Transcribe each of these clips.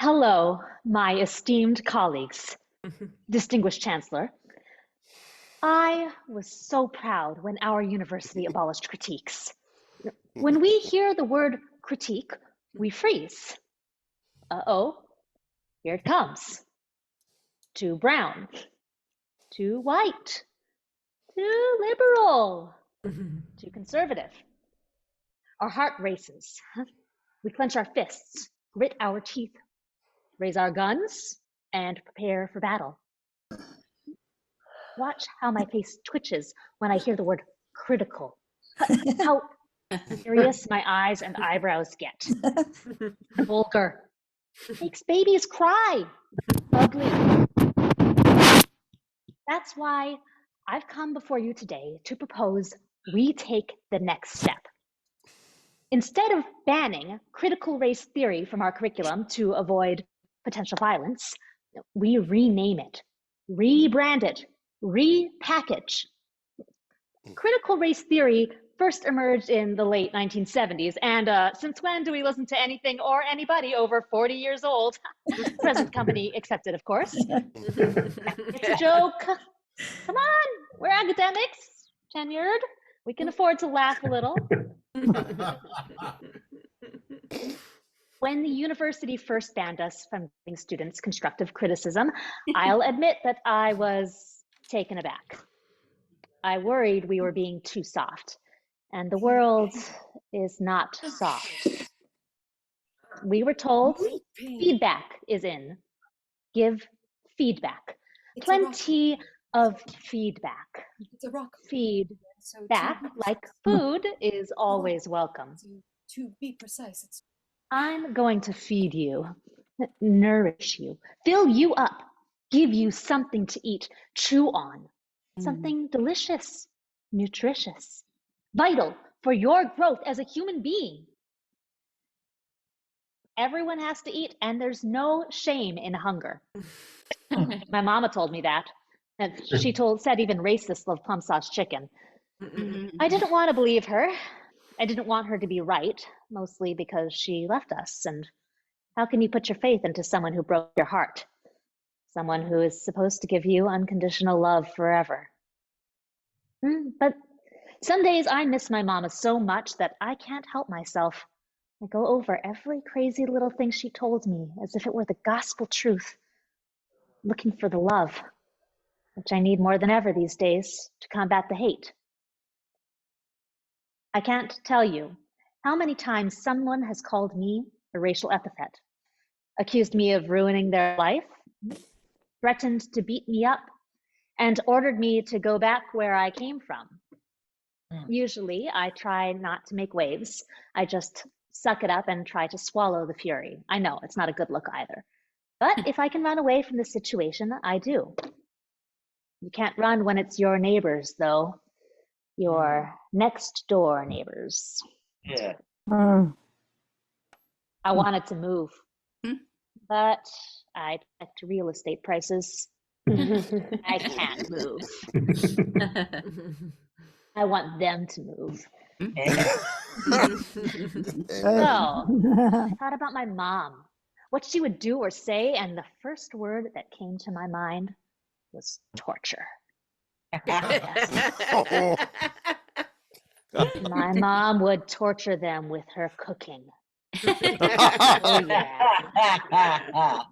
Hello, my esteemed colleagues, distinguished Chancellor. I was so proud when our university abolished critiques. When we hear the word critique, we freeze. Uh-oh, here it comes. Too brown, too white, too liberal, too conservative. Our heart races. We clench our fists, grit our teeth, raise our guns, and prepare for battle. Watch how my face twitches when I hear the word critical. How serious my eyes and eyebrows get. Vulgar. Makes babies cry. Ugly. That's why I've come before you today to propose we take the next step. Instead of banning critical race theory from our curriculum to avoid potential violence, we rename it, rebrand it, repackage. Critical race theory first emerged in the late 1970s, and since when do we listen to anything or anybody over 40 years old? Present company accepted, of course. It's a joke. Come on, we're academics, tenured. We can afford to laugh a little. When the university first banned us from giving students constructive criticism, I'll admit that I was taken aback. I worried we were being too soft, and the world is not soft. We were told feedback is in. Give feedback. Plenty of feedback. Feedback, like food, is always welcome. To be precise, it's I'm going to feed you, nourish you, fill you up, give you something to eat, chew on, something delicious, nutritious, vital for your growth as a human being. Everyone has to eat, and there's no shame in hunger. My mama told me that, and she said even racists love plum sauce chicken. I didn't want to believe her. I didn't want her to be right, mostly because she left us. And how can you put your faith into someone who broke your heart? Someone who is supposed to give you unconditional love forever. But some days I miss my mama so much that I can't help myself. I go over every crazy little thing she told me as if it were the gospel truth, looking for the love, which I need more than ever these days to combat the hate. I can't tell you how many times someone has called me a racial epithet, accused me of ruining their life, threatened to beat me up, and ordered me to go back where I came from. Usually, I try not to make waves. I just suck it up and try to swallow the fury. I know, it's not a good look either. But if I can run away from the situation, I do. You can't run when it's your neighbors, though. Your next door neighbors. Yeah. I wanted to move, but I checked real estate prices. I can't move. I want them to move. So I thought about my mom, what she would do or say, and the first word that came to my mind was torture. My mom would torture them with her cooking. Oh, yeah.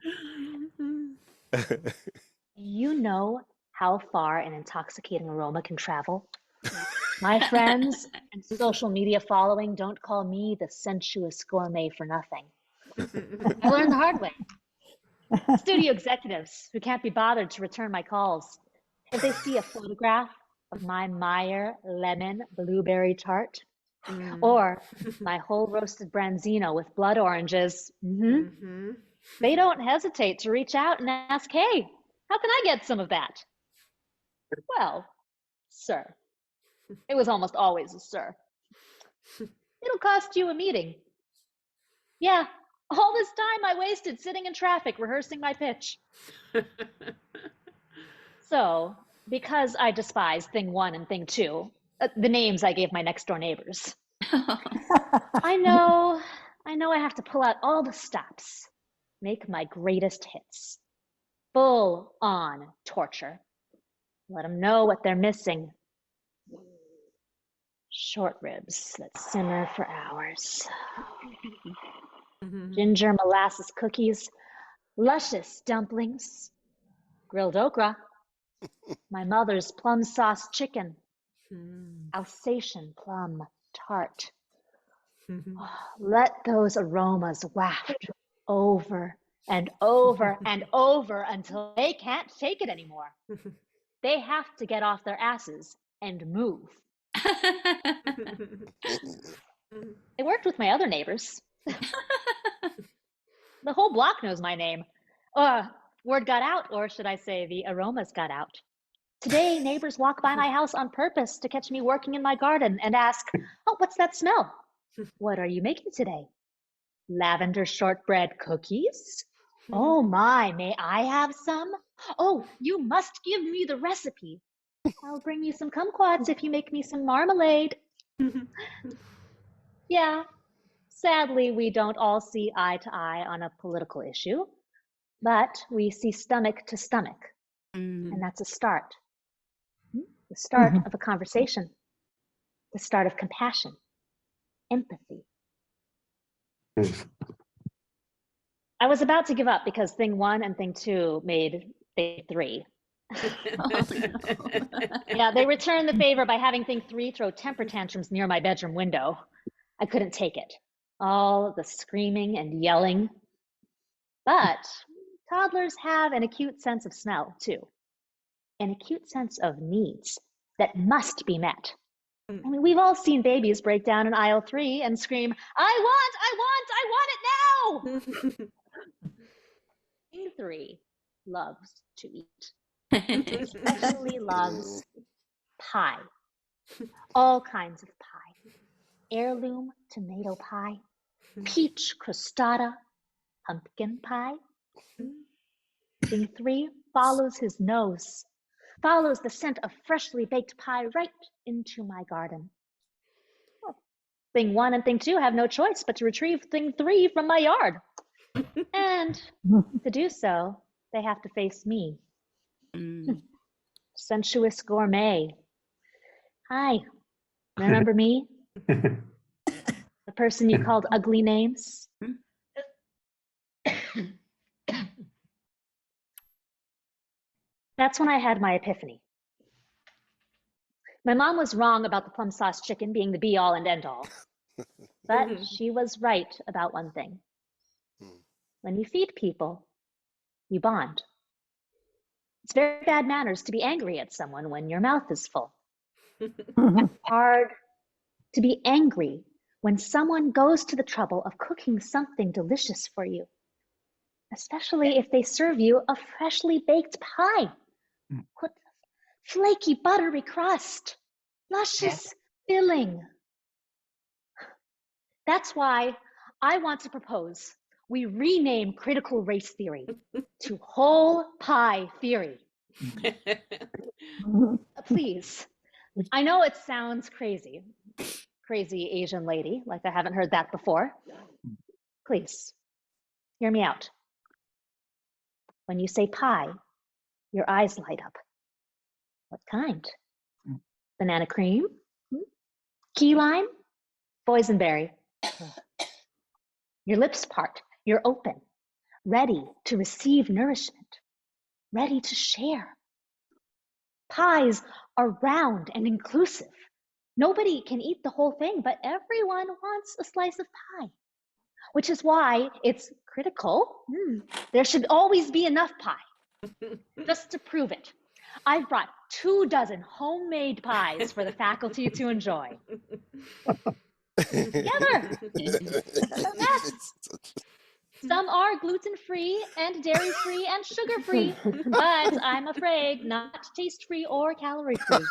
You know how far an intoxicating aroma can travel? My friends and social media following don't call me the sensuous gourmet for nothing. I learned the hard way. Studio executives who can't be bothered to return my calls, if they see a photograph of my Meyer lemon blueberry tart, or my whole roasted branzino with blood oranges, they don't hesitate to reach out and ask, hey, how can I get some of that? Well, sir. It was almost always a sir. It'll cost you a meeting. Yeah, all this time I wasted sitting in traffic rehearsing my pitch. So, because I despise thing one and thing two, the names I gave my next door neighbors, I know I have to pull out all the stops. make my greatest hits. Full on torture. Let them know what they're missing. Short ribs that simmer for hours. Ginger molasses cookies, luscious dumplings, grilled okra, my mother's plum sauce chicken, Alsatian plum tart. Let those aromas waft over and over and over until they can't take it anymore. They have to get off their asses and move. I worked with my other neighbors. The whole block knows my name. Word got out, or should I say the aromas got out. Today, neighbors walk by my house on purpose to catch me working in my garden and ask, "Oh, what's that smell? What are you making today? Lavender shortbread cookies? Oh my, may I have some? Oh, you must give me the recipe. I'll bring you some kumquats if you make me some marmalade." Yeah, sadly, we don't all see eye to eye on a political issue, but we see stomach to stomach, and that's a start. The start of a conversation, the start of compassion, empathy. I was about to give up because thing 1 and thing 2 made thing 3. Yeah, they returned the favor by having thing 3 throw temper tantrums near my bedroom window. I couldn't take it. All the screaming and yelling. But toddlers have an acute sense of smell, too. An acute sense of needs that must be met. I mean, we've all seen babies break down in aisle 3 and scream, I want it now! Thing 3 loves to eat. Especially loves pie. All kinds of pie. Heirloom tomato pie, peach crostata, pumpkin pie. Thing 3 follows his nose, follows the scent of freshly baked pie right into my garden. Thing 1 and thing 2 have no choice but to retrieve thing 3 from my yard. And to do so, they have to face me. Sensuous gourmet. Hi, remember me? The person you called ugly names? That's when I had my epiphany. My mom was wrong about the plum sauce chicken being the be-all and end-all. But she was right about one thing. When you feed people, you bond. It's very bad manners to be angry at someone when your mouth is full. It's hard to be angry when someone goes to the trouble of cooking something delicious for you, especially if they serve you a freshly baked pie with flaky buttery crust, luscious filling. That's why I want to propose we rename critical race theory to whole pie theory. Please, I know it sounds crazy, crazy Asian lady, like I haven't heard that before. Please, hear me out. When you say pie, your eyes light up. What kind? Banana cream? Key lime? Boysenberry? Your lips part, you're open, ready to receive nourishment, ready to share. Pies are round and inclusive. Nobody can eat the whole thing, but everyone wants a slice of pie, which is why it's critical. There should always be enough pie. Just to prove it, I've brought 24 homemade pies for the faculty to enjoy. Together. Yes. Some are gluten-free and dairy-free and sugar-free, but I'm afraid not taste-free or calorie-free.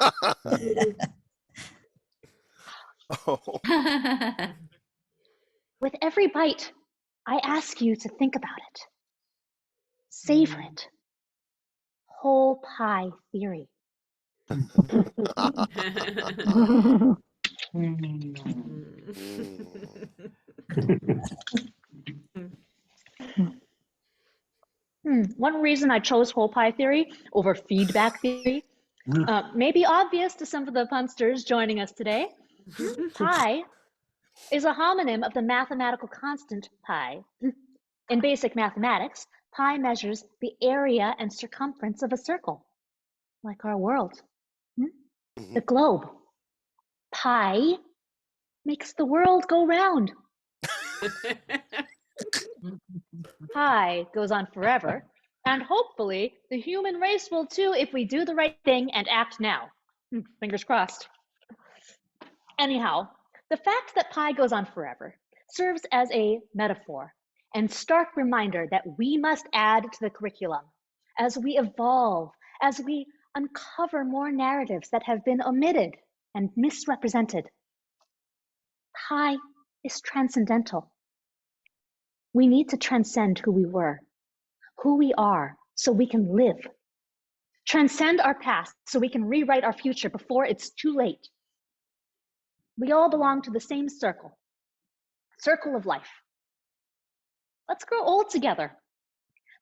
With every bite, I ask you to think about it. Savor it. Whole pie theory. One reason I chose whole pie theory over feedback theory may be obvious to some of the punsters joining us today. Pi is a homonym of the mathematical constant pi. In basic mathematics, pi measures the area and circumference of a circle, like our world, the globe. Pi makes the world go round. Pi goes on forever, and hopefully the human race will too if we do the right thing and act now. Fingers crossed. Anyhow, the fact that pi goes on forever serves as a metaphor and stark reminder that we must add to the curriculum as we evolve, as we uncover more narratives that have been omitted and misrepresented. Pi is transcendental. We need to transcend who we were, who we are, so we can live. Transcend our past so we can rewrite our future before it's too late. We all belong to the same circle of life. Let's grow old together.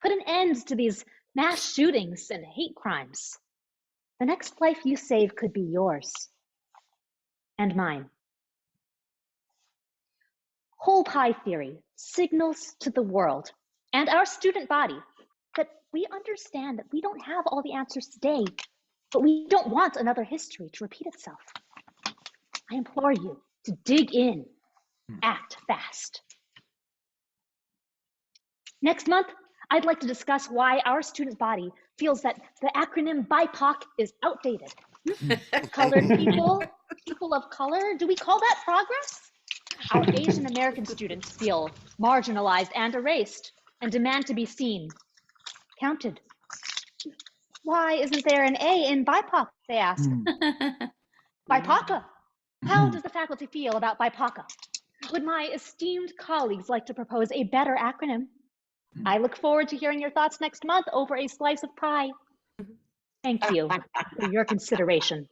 Put an end to these mass shootings and hate crimes. The next life you save could be yours and mine. Whole pie theory signals to the world and our student body that we understand that we don't have all the answers today, but we don't want another history to repeat itself. I implore you to dig in, act fast. Next month, I'd like to discuss why our student body feels that the acronym BIPOC is outdated. Colored people, people of color, do we call that progress? Our Asian American students feel marginalized and erased and demand to be seen, counted. Why isn't there an A in BIPOC, they ask? BIPOCA. How does the faculty feel about BIPOCA? Would my esteemed colleagues like to propose a better acronym? I look forward to hearing your thoughts next month over a slice of pie. Thank you for your consideration.